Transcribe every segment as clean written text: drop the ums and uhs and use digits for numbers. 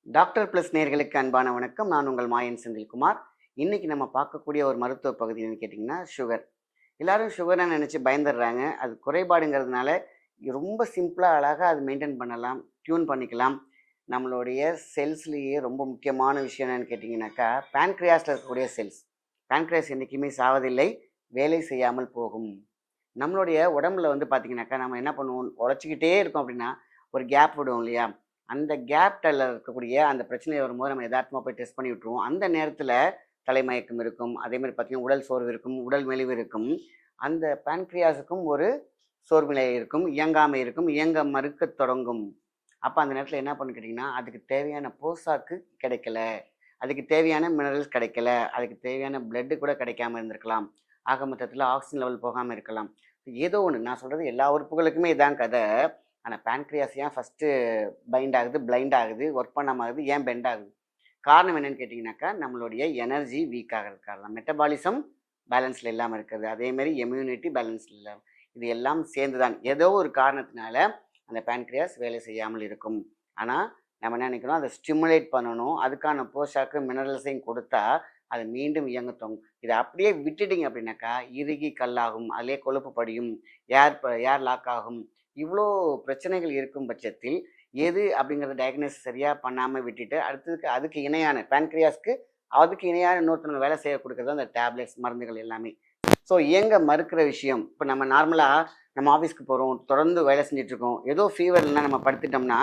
Doctor plus நேர்களுக்கு அன்பான வணக்கம். நான் உங்கள் மாயன் செந்தில்குமார். இன்னைக்கு நம்ம பார்க்கக்கூடிய ஒரு மருத்துவ பகுதின்னு கேட்டிங்கன்னா சுகர். எல்லாரும் சுகரை நினச்சி பயந்துடுறாங்க. அது குறைபாடுங்கிறதுனால ரொம்ப சிம்பிளாக அழகாக அது மெயின்டைன் பண்ணலாம், டியூன் பண்ணிக்கலாம். நம்மளுடைய செல்ஸ்லேயே ரொம்ப முக்கியமான விஷயம் என்னன்னு கேட்டிங்கனாக்கா பேன்க்ரியாஸில் இருக்கக்கூடிய செல்ஸ். பேன்க்ரியாஸ் என்றைக்குமே சாவதில்லை, வேலை செய்யாமல் போகும். நம்மளுடைய உடம்புல வந்து பார்த்திங்கனாக்கா நம்ம என்ன பண்ணுவோம், உழைச்சிக்கிட்டே இருக்கோம் அப்படின்னா ஒரு கேப் விடுவோம் இல்லையா? அந்த கேப்டில் இருக்கக்கூடிய அந்த பிரச்சனை வரும்போது நம்ம யதார்த்தமாக போய் டெஸ்ட் பண்ணி விட்டுருவோம். அந்த நேரத்தில் தலைமயக்கம் இருக்கும், அதேமாதிரி பார்த்திங்கன்னா உடல் சோர்வு இருக்கும், உடல் மெலிவு இருக்கும். அந்த பேன்க்ரியாஸுக்கும் ஒரு சோர்வுநிலை இருக்கும், இயங்காமை இருக்கும், இயங்க மறுக்க தொடங்கும். அப்போ அந்த நேரத்தில் என்ன பண்ணு கேட்டிங்கன்னா அதுக்கு தேவையான போசாக்கு கிடைக்கல, அதுக்கு தேவையான மினரல்ஸ் கிடைக்கல, அதுக்கு தேவையான பிளட்டு கூட கிடைக்காம இருந்திருக்கலாம். ஆக மொத்தத்தில் ஆக்சிஜன் லெவல் போகாமல் இருக்கலாம். ஏதோ ஒன்று நான் சொல்கிறது எல்லா உறுப்புகளுக்குமே இதான் கதை. ஆனால் பேன்க்ரியாஸ் ஏன் ஃபஸ்ட்டு பைண்ட் ஆகுது, பிளைண்ட் ஆகுது, ஒர்க் பண்ணாமல் ஆகுது, ஏன் பெண்ட் ஆகுது? காரணம் என்னென்னு கேட்டிங்கனாக்கா நம்மளுடைய எனர்ஜி வீக் ஆகிறதுக்காக தான். மெட்டபாலிசம் பேலன்ஸில் இல்லாமல் இருக்கிறது, அதேமாதிரி இம்யூனிட்டி பேலன்ஸில் இல்லாமல், இது எல்லாம் சேர்ந்து தான் ஏதோ ஒரு காரணத்தினால அந்த பேன்க்ரியாஸ் வேலை செய்யாமல் இருக்கும். ஆனால் நம்ம என்ன நினைக்கிறோம், அதை ஸ்டிமுலேட் பண்ணணும், அதுக்கான போஷாக்கு மினரல்ஸையும் கொடுத்தா அது மீண்டும் இயங்க தோங்கும். இதை அப்படியே விட்டுட்டிங்க அப்படின்னாக்கா இறுகி கல்லாகும், அதிலே கொழுப்பு படியும், ஏர் லாக் ஆகும். இவ்வளோ பிரச்சனைகள் இருக்கும் பட்சத்தில் எது அப்படிங்கிறத டயக்னோசிஸ் சரியாக பண்ணாமல் விட்டுட்டு அடுத்ததுக்கு அதுக்கு இணையான பேன்க்ரியாஸ்க்கு அதுக்கு இணையான இன்னொருத்தவங்க வேலை செய்ய கொடுக்குறது அந்த டேப்லெட்ஸ் மருந்துகள் எல்லாமே. ஸோ இயங்க மறுக்கிற விஷயம், இப்போ நம்ம நார்மலாக நம்ம ஆஃபீஸ்க்கு போகிறோம், தொடர்ந்து வேலை செஞ்சிட்ருக்கோம், ஏதோ ஃபீவர் இல்லைனா நம்ம படுத்துட்டோம்னா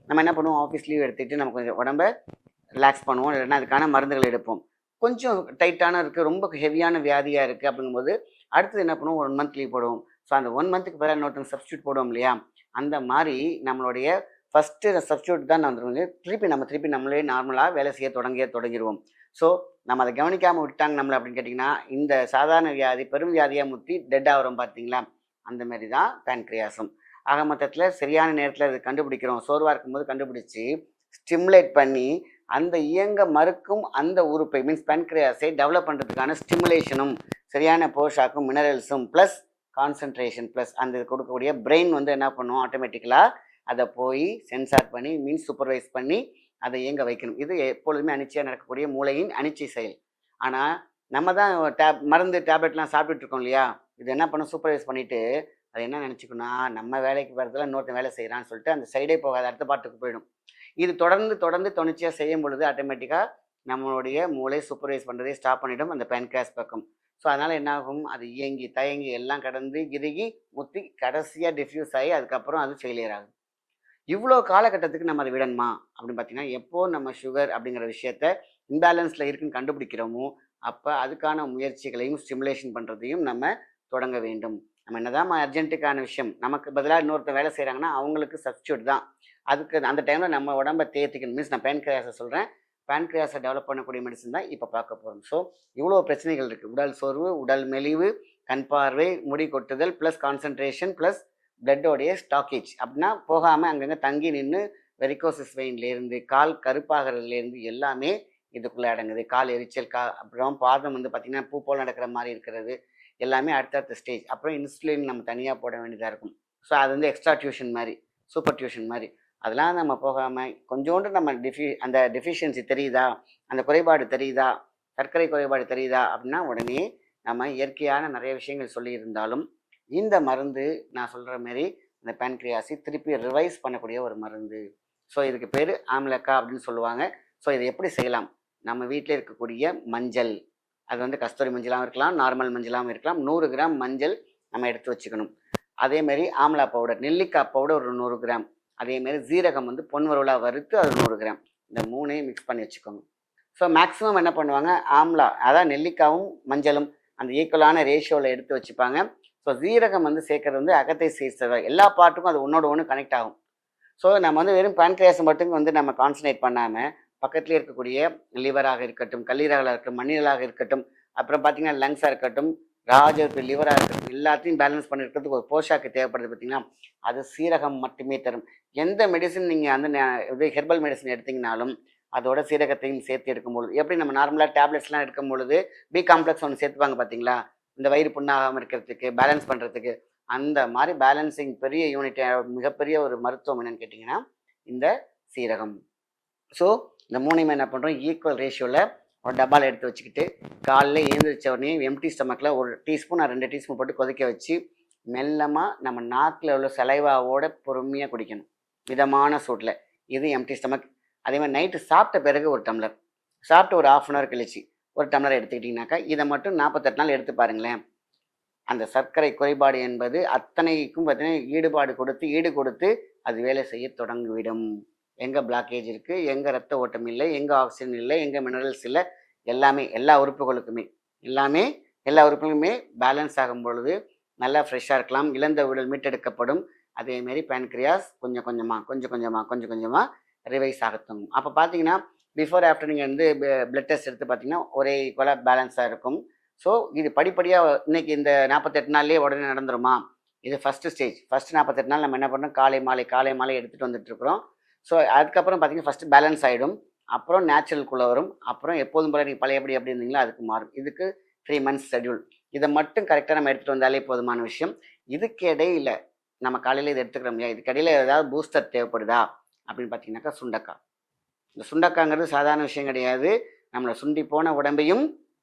நம்ம என்ன பண்ணுவோம், ஆஃபீஸ் லீவ் எடுத்துகிட்டு நம்ம கொஞ்சம் உடம்பை ரிலாக்ஸ் பண்ணுவோம், இல்லைன்னா அதுக்கான மருந்துகள் எடுப்போம். கொஞ்சம் டைட்டான இருக்குது, ரொம்ப ஹெவியான வியாதியாக இருக்குது அப்படிங்கும்போது அடுத்தது என்ன பண்ணுவோம், 1 மந்த் லீவ் போடுவோம். ஸோ அந்த 1 மந்த்துக்கு பிறகு இன்னொருத்தங்க சப்ஸ்டியூட் போடுவோம் இல்லையா? அந்த மாதிரி நம்மளுடைய ஃபஸ்ட்டு சப்ஸ்டியூட் தான் வந்துருவோம். திருப்பி நம்மளே நார்மலாக வேலை செய்ய தொடங்கிடுவோம். ஸோ நம்ம அதை கவனிக்காமல் விட்டாங்க நம்மளை அப்படின்னு கேட்டிங்கன்னா இந்த சாதாரண வியாதி பெரும் வியாதியாக முற்றி டெட் ஆகிறோம் பார்த்தீங்களா? அந்த மாதிரி தான் பேன்க்ரியாஸும். ஆக மொத்தத்தில் சரியான நேரத்தில் அது கண்டுபிடிக்கிறோம், சோர்வாக இருக்கும்போது கண்டுபிடிச்சி ஸ்டிமுலேட் பண்ணி அந்த இயங்க மறுக்கும் அந்த உறுப்பை மீன்ஸ் பேன்க்ரியாஸை டெவலப் பண்ணுறதுக்கான ஸ்டிமுலேஷனும் சரியான போஷாக்கும் மினரல்ஸும் ப்ளஸ் கான்சன்ட்ரேஷன் ப்ளஸ் அந்த கொடுக்கக்கூடிய பிரெயின் வந்து என்ன பண்ணும், ஆட்டோமேட்டிக்கலாக அதை போய் சென்சார் பண்ணி மீன்ஸ் சூப்பர்வைஸ் பண்ணி அதை இயங்க வைக்கணும். இது எப்பொழுதுமே அனிச்சையாக நடக்கக்கூடிய மூளையின் அனிச்சை செயல். ஆனால் நம்ம தான் மருந்து டேப்லெட்லாம் சாப்பிட்டுருக்கோம் இல்லையா? இது என்ன பண்ணும், சூப்பர்வைஸ் பண்ணிவிட்டு அது என்ன நினச்சிக்கணும், நம்ம வேலைக்கு வரதுல இன்னொருத்தன் வேலை செய்கிறான்னு சொல்லிட்டு அந்த சைடே போகாது, அடுத்த பாட்டுக்கு போயிடும். இது தொடர்ந்து தொடர்ச்சியாக செய்யும் பொழுது ஆட்டோமேட்டிக்காக நம்மளுடைய மூளை சூப்பர்வைஸ் பண்ணுறதே ஸ்டாப் பண்ணிவிடும் அந்த பேன்க்ரியாஸ் பக்கம். ஸோ அதனால் என்ன ஆகும், அது இயங்கி தயங்கி எல்லாம் கடந்து இறுகி முத்தி கடைசியாக டிஃப்யூஸ் ஆகி அதுக்கப்புறம் அது ஃபெயிலியர் ஆகும். இவ்வளோ காலகட்டத்துக்கு நம்ம அதை விடணுமா அப்படின்னு பார்த்தீங்கன்னா, எப்போது நம்ம சுகர் அப்படிங்கிற விஷயத்த இம்பேலன்ஸில் இருக்குன்னு கண்டுபிடிக்கிறோமோ அப்போ அதுக்கான முயற்சிகளையும் ஸ்டிமுலேஷன் பண்ணுறதையும் நம்ம தொடங்க வேண்டும். நம்ம என்னதான் அர்ஜென்ட்டுக்கான விஷயம், நமக்கு பதிலாக இன்னொருத்தர் வேலை செய்கிறாங்கன்னா அவங்களுக்கு சப்ஸ்டியூட் தான். அதுக்கு அந்த டைமில் நம்ம உடம்பை தேர்த்திக்கணும். மீன்ஸ் நான் பேன்க்ரியாஸை சொல்கிறேன், பேன்க்ரியாஸை டெவலப் பண்ணக்கூடிய மெடிசன் தான் இப்போ பார்க்க போகிறோம். ஸோ இவ்வளோ பிரச்சனைகள் இருக்குது, உடல் சோர்வு, உடல் மெலிவு, கண் பார்வை, முடி கொட்டுதல் ப்ளஸ் கான்சன்ட்ரேஷன் ப்ளஸ் பிளட்டோடைய ஸ்டாக்கேஜ் அப்படின்னா போகாமல் அங்கங்கே தங்கி நின்று வெரிகோசிஸ் வெயின்லேருந்து கால் கருப்பாகிறதுலேருந்து எல்லாமே இதுக்குள்ளே அடங்குது. கால் எரிச்சல், அப்புறம் பாதம் வந்து பார்த்திங்கன்னா பூ போல் நடக்கிற மாதிரி இருக்கிறது எல்லாமே அடுத்தடுத்த ஸ்டேஜ். அப்புறம் இன்சுலின் நம்ம தனியாக போட வேண்டியதாக இருக்கும். ஸோ அது வந்து எக்ஸ்ட்ரா டியூஷன் மாதிரி, சூப்பர் டியூஷன் மாதிரி. அதெல்லாம் நம்ம போகாமல் கொஞ்சோண்டு நம்ம அந்த டெஃபிஷியன்சி தெரியுதா, அந்த குறைபாடு தெரியுதா, சர்க்கரை குறைபாடு தெரியுதா அப்படின்னா உடனே நம்ம இயற்கையான நிறைய விஷயங்கள் சொல்லியிருந்தாலும் இந்த மருந்து நான் சொல்கிற மாரி இந்த பேன்க்ரியாஸை திருப்பி ரிவைஸ் பண்ணக்கூடிய ஒரு மருந்து. ஸோ இதுக்கு பேர் ஆம்லக்கா அப்படின்னு சொல்லுவாங்க. ஸோ இதை எப்படி செய்யலாம், நம்ம வீட்டில் இருக்கக்கூடிய மஞ்சள், அது வந்து கஸ்தூரி மஞ்சளாகவும் இருக்கலாம், நார்மல் மஞ்சளாகவும் இருக்கலாம். 100 கிராம் மஞ்சள் நம்ம எடுத்து வச்சுக்கணும். அதேமாரி ஆம்லா பவுடர், நெல்லிக்காய் பவுடர் ஒரு 100 கிராம், அதேமாரி ஜீரகம் வந்து பொன்வரலாக வறுத்து அது 100 கிராம். இந்த 3ஐயும் மிக்ஸ் பண்ணி வச்சுக்கோங்க. ஸோ மேக்ஸிமம் என்ன பண்ணுவாங்க, ஆம்லா அதாவது நெல்லிக்காவும் மஞ்சளும் அந்த ஈக்குவலான ரேஷியோவில் எடுத்து வச்சுப்பாங்க. ஸோ ஜீரகம் வந்து சேர்க்கறது வந்து அகத்தை சேர்த்த எல்லா பார்ட்டுக்கும் அது ஒன்றோட ஒன்று கனெக்ட் ஆகும். ஸோ நம்ம வந்து வெறும் பேன்க்ரியாஸ் மட்டும் வந்து நம்ம கான்சன்ட்ரேட் பண்ணாமல் பக்கத்துலேயே இருக்கக்கூடிய லிவராக இருக்கட்டும், கல்லீரலாக இருக்கட்டும், மண்ணீரலாக இருக்கட்டும், அப்புறம் பார்த்திங்கன்னா லங்ஸாக இருக்கட்டும், லிவராக இருக்கட்டும், எல்லாத்தையும் பேலன்ஸ் பண்ணிருக்கிறதுக்கு ஒரு போஷாக்கு தேவைப்படுது. பார்த்திங்கன்னா அது சீரகம் மட்டுமே தரும். எந்த மெடிசன் நீங்கள் வந்து இது ஹெர்பல் மெடிசன் எடுத்திங்கனாலும் அதோட சீரகத்தையும் சேர்த்து எடுக்கும்பொழுது எப்படி நம்ம நார்மலாக டேப்லெட்ஸ்லாம் எடுக்கும் பொழுது பி காம்ப்ளெக்ஸ் ஒன்று சேர்த்துப்பாங்க பார்த்தீங்களா, இந்த வயிறு புண்ணாகாமல் இருக்கிறதுக்கு, பேலன்ஸ் பண்ணுறதுக்கு. அந்த மாதிரி பேலன்சிங் பெரிய யூனிட், மிகப்பெரிய ஒரு மருத்துவம் என்னன்னு கேட்டிங்கன்னா இந்த சீரகம். ஸோ இந்த மூணையுமே என்ன பண்ணுறோம், ஈக்குவல் ரேஷியோவில் ஒரு டப்பாவில் எடுத்து வச்சுக்கிட்டு காலைல எழுந்திரிச்ச உடனே எம்டி ஸ்டமக்கில் 1 டீஸ்பூன் 2 டீஸ்பூன் போட்டு கொதிக்க வச்சு மெல்லமாக நம்ம நாக்கில் உள்ள சலைவாவோட பொறுமையாக குடிக்கணும், மிதமான சூட்டில். இது எம்டி ஸ்டமக். அதே மாதிரி நைட்டு சாப்பிட்ட பிறகு ஒரு டம்ளர், சாப்பிட்டு ஒரு 1/2 hour கழிச்சு ஒரு டம்ளர் எடுத்துக்கிட்டிங்கனாக்கா இதை மட்டும் 48 நாள் எடுத்து பாருங்களேன். அந்த சர்க்கரை குறைபாடு என்பது அத்தனைக்கும் பார்த்தீங்கன்னா ஈடு கொடுத்து அது வேலை செய்ய தொடங்கிவிடும். எங்கே பிளாக்கேஜ் இருக்குது, எங்கே ரத்த ஓட்டம் இல்லை, எங்கே ஆக்சிஜன் இல்லை, எங்கே மினரல்ஸ் இல்லை, எல்லாமே எல்லா உறுப்புகளுக்குமே பேலன்ஸ் ஆகும் பொழுது நல்லா ஃப்ரெஷ்ஷாக இருக்கலாம். இழந்த உடல் மீட்டெடுக்கப்படும். அதேமாரி பேன்க்ரியாஸ் கொஞ்சம் கொஞ்சமாக ரிவைஸ் ஆகட்டும். அப்போ பார்த்தீங்கன்னா பிஃபோர் ஆஃப்டர் நீங்கள் வந்து பிளட் டெஸ்ட் எடுத்து பார்த்தீங்கன்னா ஒரே ஈக்குவலாக பேலன்ஸாக இருக்கும். ஸோ இது படிப்படியாக இன்றைக்கி இந்த 48 நாள்லேயே உடனே நடந்துருமா? இது ஃபஸ்ட்டு ஸ்டேஜ். ஃபஸ்ட்டு 48 நாள் நம்ம என்ன பண்ணோம், காலை மாலை எடுத்துகிட்டு வந்துட்டுருக்குறோம். ஸோ அதுக்கப்புறம் பார்த்தீங்கன்னா ஃபஸ்ட்டு பேலன்ஸ் ஆகிடும், அப்புறம் நேச்சுரலுக்குள்ளே வரும், அப்புறம் எப்போதும் போல் நீங்கள் பழையபடி எப்படி இருந்தீங்களோ அதுக்கு மாறும். இதுக்கு 3 months ஷெட்யூல். இதை மட்டும் கரெக்டாக நம்ம எடுத்துகிட்டு வந்தாலே போதுமான விஷயம். இதுக்கு இடையில் நம்ம காலையில் இதை எடுத்துக்கிறோம் இல்லையா, இதுக்கு இடையில் ஏதாவது பூஸ்டர் தேவைப்படுதா அப்படின்னு பார்த்தீங்கன்னாக்கா சுண்டக்காய். இந்த சுண்டக்காய்ங்கிறது சாதாரண விஷயம் கிடையாது. நம்மளை சுண்டி போன உடம்பையும்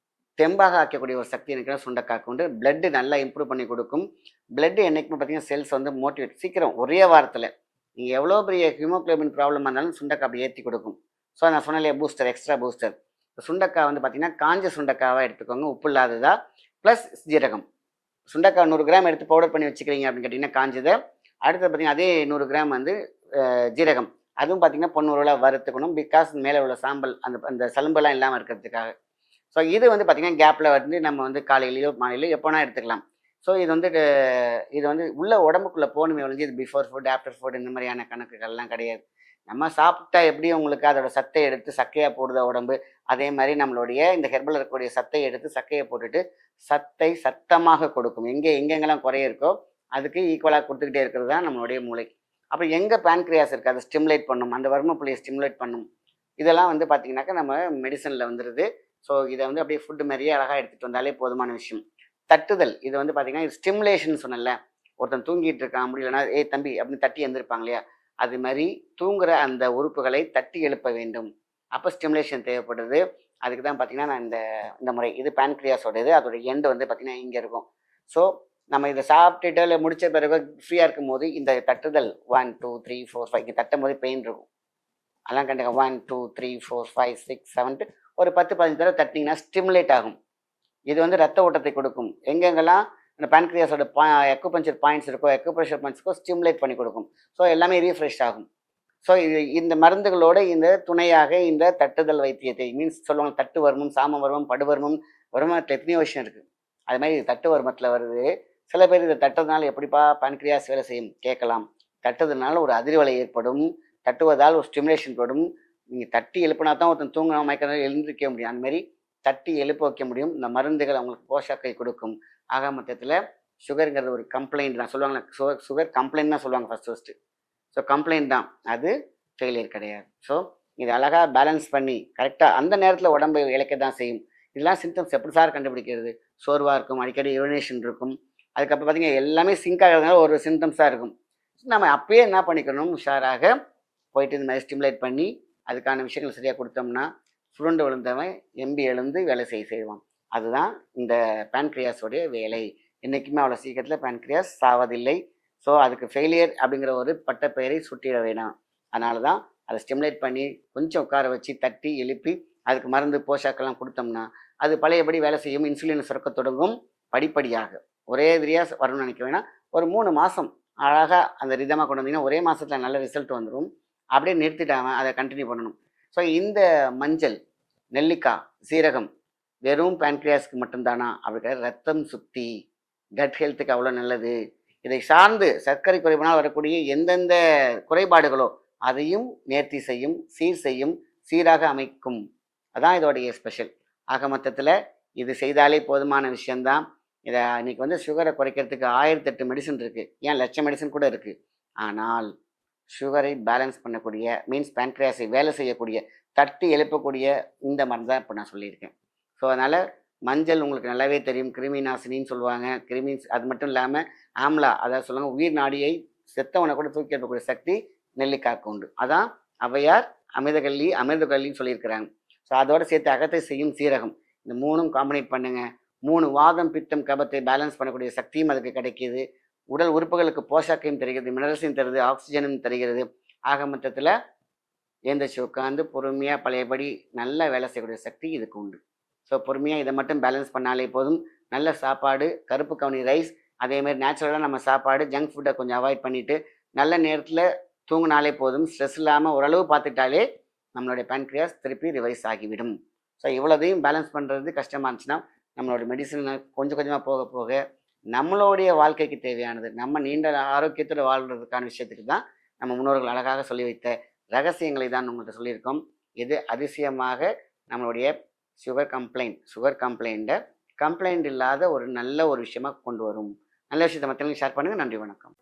தெம்பாக ஆக்கக்கூடிய ஒரு சக்தி இருக்கிற சுண்டக்காய்க்கு உண்டு. பிளட்டு நல்லா இம்ப்ரூவ் பண்ணி கொடுக்கும். பிளட்டு என்றைக்குமே பார்த்தீங்கன்னா செல்ஸ் வந்து மோட்டிவேட் சீக்கிரம் ஒரே வாரத்தில் நீங்கள் எவ்வளோ பெரிய ஹீமோக்ளோபின் ப்ராப்ளமாக இருந்தாலும் சுண்டக்காய் அப்படி ஏற்றி கொடுக்கும். ஸோ நான் சொன்னாலே பூஸ்டர், எக்ஸ்ட்ரா பூஸ்டர். சுண்டக்காய் வந்து பார்த்தீங்கன்னா காஞ்ச சுண்டக்காவாக எடுத்துக்கோங்க, உப்பு இல்லாததா, ப்ளஸ் ஜீரகம். சுண்டக்காய் 100 கிராம் எடுத்து பவுடர் பண்ணி வச்சுக்கிறீங்க அப்படின்னு கேட்டிங்கன்னா காஞ்சதை. அடுத்து பார்த்தீங்கன்னா அதே 100 கிராம் வந்து ஜீரகம், அதுவும் பார்த்தீங்கன்னா பொன்னூறுல வறுத்துக்கணும். பிகாஸ் மேலே உள்ள சாம்பல் அந்த சலும்பெல்லாம் இல்லாமல் இருக்கிறதுக்காக. ஸோ இது வந்து பார்த்திங்கன்னா கேப்பில் வந்து நம்ம வந்து காலையிலையோ மாலையிலையோ எப்போனா எடுத்துக்கலாம். ஸோ இது வந்து உள்ள உடம்புக்குள்ளே போகணுமே ஒழிஞ்சு இது பிஃபோர் ஃபுட் ஆஃப்டர் ஃபுட் இந்த மாதிரியான கணக்குகள்லாம் கிடையாது. நம்ம சாப்பிட்டா எப்படி உங்களுக்கு அதோட சத்தை எடுத்து சக்கையாக போடுத உடம்பு, அதே மாதிரி நம்மளுடைய இந்த ஹெர்பல் இருக்கக்கூடிய சத்தையை எடுத்து சக்கையை போட்டுட்டு சத்தமாக கொடுக்கும். எங்கெங்கெல்லாம் குறைய இருக்கோ அதுக்கு ஈக்குவலாக கொடுத்துக்கிட்டே இருக்கிறது தான் நம்மளுடைய மூளை. அப்போ எங்கே பேன்க்ரியாஸ் இருக்குது அதை ஸ்டிமுலேட் பண்ணும், அந்த வர்ம புள்ளியை ஸ்டிமுலேட் பண்ணும். இதெல்லாம் வந்து பார்த்திங்கனாக்கா நம்ம மெடிசனில் வந்துடுது. ஸோ இதை வந்து அப்படியே ஃபுட்டு மாதிரியே அழகாக எடுத்துகிட்டு வந்தாலே போதுமான விஷயம். தட்டுதல், இது வந்து பார்த்திங்கன்னா இது ஸ்டிமுலேஷன் சொன்னல, ஒருத்தன் தூங்கிட்டு இருக்கான் முடியலன்னா தம்பி அப்படின்னு தட்டி எழுந்திருப்பாங்க இல்லையா, அது மாதிரி தூங்குற அந்த உறுப்புகளை தட்டி எழுப்ப வேண்டும். அப்போ ஸ்டிமுலேஷன் தேவைப்படுது. அதுக்கு தான் பார்த்திங்கன்னா நான் இந்த முறை இது பேன்க்ரியாஸோட இது, அதோட எண்டு வந்து பார்த்திங்கன்னா இங்கே இருக்கும். ஸோ நம்ம இதை சாப்பிட்டுட்டு இல்லை முடித்த பிறகு ஃப்ரீயாக இருக்கும் போது இந்த தட்டுதல் 1 2 3 4 5 இங்கே தட்டும் போது பெயின் இருக்கும். அதெல்லாம் கண்டுக்க 1 2 3 4 5 6 7 ஒரு 10-15 தடவை தட்டிங்கன்னா ஸ்டிமுலேட் ஆகும். இது வந்து ரத்த ஓட்டத்தை கொடுக்கும். எங்கெங்கெல்லாம் இந்த பேன்க்ரியாஸோட அக்குபஞ்சர் பாயிண்ட்ஸ் இருக்கோ, அக்குப்ரெஷர் பாயிண்ட்ஸ்க்கோ ஸ்டிமுலேட் பண்ணி கொடுக்கும். ஸோ எல்லாமே ரீஃப்ரெஷ் ஆகும். ஸோ இந்த மருந்துகளோட இந்த துணையாக இந்த தட்டுதல் வைத்தியத்தை மீன்ஸ் சொல்லுவாங்க தட்டு வர்மம், சாம வர்மம், படுவர்மம், வருமத்தில் எத்தனையோ விஷயம் இருக்குது. அது மாதிரி தட்டு வர்மத்தில் வருது. சில பேர் இதை தட்டுறதுனால எப்படிப்பா பேன்க்ரியாஸ் வேலை செய்யும் கேட்கலாம். தட்டுறதுனால ஒரு அதிர்வலை ஏற்படும், தட்டுவதால் ஒரு ஸ்டிமுலேஷன் படும். நீங்கள் தட்டி எழுப்பினா தான் ஒருத்தன் தூங்கணும் மயக்கம் எழுந்திருக்க முடியும். அந்தமாரி தட்டி எழுப்ப வைக்க முடியும். இந்த மருந்துகள் அவங்களுக்கு போஷாக்கை கொடுக்கும். ஆக மொத்தத்தில் சுகருங்கிறது ஒரு கம்ப்ளைண்ட் தான் சொல்லுவாங்க. சுகர் கம்ப்ளைண்ட் தான் சொல்லுவாங்க ஃபஸ்ட்டு. ஸோ கம்ப்ளைண்ட் தான், அது ஃபெயிலியர் கிடையாது. ஸோ இது அழகாக பேலன்ஸ் பண்ணி கரெக்டாக அந்த நேரத்தில் உடம்பை இழைக்க தான் செய்யும். இதெல்லாம் சிம்டம்ஸ் எப்படி சார் கண்டுபிடிக்கிறது? சோர்வாக இருக்கும், அடிக்கடி யூரினேஷன் இருக்கும், அதுக்கப்புறம் பார்த்தீங்கன்னா எல்லாமே சிங்க் ஆகிறதுனால ஒரு சிம்டம்ஸாக இருக்கும். நம்ம அப்பயே என்ன பண்ணிக்கணும், உஷாராக போயிட்டு இந்த மாதிரி ஸ்டிமுலேட் பண்ணி அதுக்கான விஷயங்கள் சரியாக கொடுத்தோம்னா சுருண்டு விழுந்தவன் எம்பி எழுந்து வேலை செய்வான். அதுதான் இந்த பேன்க்ரியாஸோடைய வேலை. என்றைக்குமே அவ்வளோ சீக்கிரத்தில் பேன்க்ரியாஸ் சாவதில்லை. ஸோ அதுக்கு ஃபெயிலியர் அப்படிங்கிற ஒரு பட்ட பெயரை சுட்டிட வேணாம். அதனால தான் அதை ஸ்டிமுலேட் பண்ணி கொஞ்சம் உட்கார வச்சு தட்டி எழுப்பி அதுக்கு மருந்து போஷாக்கெல்லாம் கொடுத்தோம்னா அது பழையபடி வேலை செய்யும். இன்சுலின் சுரக்க தொடங்கும். படிப்படியாக ஒரே எதிரியாக வரணும்னு நினைக்க வேணாம். ஒரு 3 மாதம் அழகாக அந்த ரிதமாக கொண்டு வந்தீங்கன்னா ஒரே மாதத்தில் நல்ல ரிசல்ட் வந்துடும். அப்படியே நிறுத்திட்டாமல் அதை கண்டினியூ பண்ணணும். ஸோ இந்த மஞ்சள், நெல்லிக்காய், சீரகம் வெறும் பேன்க்ரியாஸ்க்கு மட்டும்தானா அப்படி ரத்தம் சுத்தி கட் ஹெல்த்துக்கு அவ்வளோ நல்லது. இதை சார்ந்து சர்க்கரை குறைபானால் வரக்கூடிய எந்தெந்த குறைபாடுகளோ அதையும் நேர்த்தி செய்யும், சீர் செய்யும், சீராக அமைக்கும். அதான் இதோடைய ஸ்பெஷல். ஆக மொத்தத்தில் இது செய்தாலே போதுமான விஷயந்தான். இதை இன்னைக்கு வந்து சுகரை குறைக்கிறதுக்கு 1008 மெடிசன் இருக்குது, ஏன் லட்சம் மெடிசன் கூட இருக்குது. ஆனால் சுகரை பேலன்ஸ் பண்ணக்கூடிய மீன்ஸ் பேன்க்ரியாஸை வேலை செய்யக்கூடிய தட்டி எழுப்பக்கூடிய இந்த மருந்து தான் இப்போ நான் சொல்லியிருக்கேன். ஸோ அதனால் மஞ்சள் உங்களுக்கு நல்லாவே தெரியும், கிருமி நாசினின்னு சொல்லுவாங்க. கிருமின்ஸ் அது மட்டும் இல்லாமல் ஆம்லா, அதாவது சொல்லுவாங்க உயிர் நாடியை செத்தவனை கூட தூக்கி எடுக்கக்கூடிய சக்தி நெல்லிக்காய்க்கு உண்டு. அதான் ஔவையார் அமிர்தகல்லி அமிர்தகல்லின்னு சொல்லியிருக்கிறாங்க. ஸோ அதோடு சேர்த்து அகத்தை செய்யும் சீரகம், இந்த 3ம் காம்பினேட் பண்ணுங்கள். 3 வாதம் பித்தம் கபத்தை பேலன்ஸ் பண்ணக்கூடிய சக்தியும் அதுக்கு கிடைக்கிது. உடல் உறுப்புகளுக்கு போஷாக்கையும் தருகிறது, மினரல்ஸையும் தருது, ஆக்சிஜனும் தருகிறது. ஆக மொத்தத்தில் எழுந்திரிச்சு உட்காந்து பொறுமையாக பழையபடி நல்லா வேலை செய்யக்கூடிய சக்தி இதுக்கு உண்டு. ஸோ பொறுமையாக இதை மட்டும் பேலன்ஸ் பண்ணாலே போதும். நல்ல சாப்பாடு, கருப்பு கவுனி ரைஸ், அதேமாதிரி நேச்சுரலாக நம்ம சாப்பாடு, ஜங்க் ஃபுட்டை கொஞ்சம் அவாய்ட் பண்ணிவிட்டு நல்ல நேரத்தில் தூங்கினாலே போதும். ஸ்ட்ரெஸ் இல்லாமல் ஓரளவு பார்த்துட்டாலே நம்மளுடைய பேன்க்ரியாஸ் திருப்பி ரிவைஸ் ஆகிவிடும். ஸோ இவ்வளோதையும் பேலன்ஸ் பண்ணுறது கஷ்டமாக இருந்துச்சுன்னா நம்மளோட மெடிசனை கொஞ்சம் கொஞ்சமாக போக போக நம்மளுடைய வாழ்க்கைக்கு தேவையானது, நம்ம நீண்ட ஆரோக்கியத்தோடு வாழ்கிறதுக்கான விஷயத்துக்கு தான் நம்ம முன்னோர்கள் அழகாக சொல்லி வைத்த ரகசியங்களை தான் உங்கள்கிட்ட சொல்லியிருக்கோம். இது அதிசயமாக நம்மளுடைய சுகர் கம்ப்ளைண்ட்டை கம்ப்ளைண்ட் இல்லாத ஒரு நல்ல ஒரு விஷயமா கொண்டு வரும். நல்ல விஷயத்தை மற்றவங்களுக்கு ஷேர் பண்ணுங்கள். நன்றி, வணக்கம்.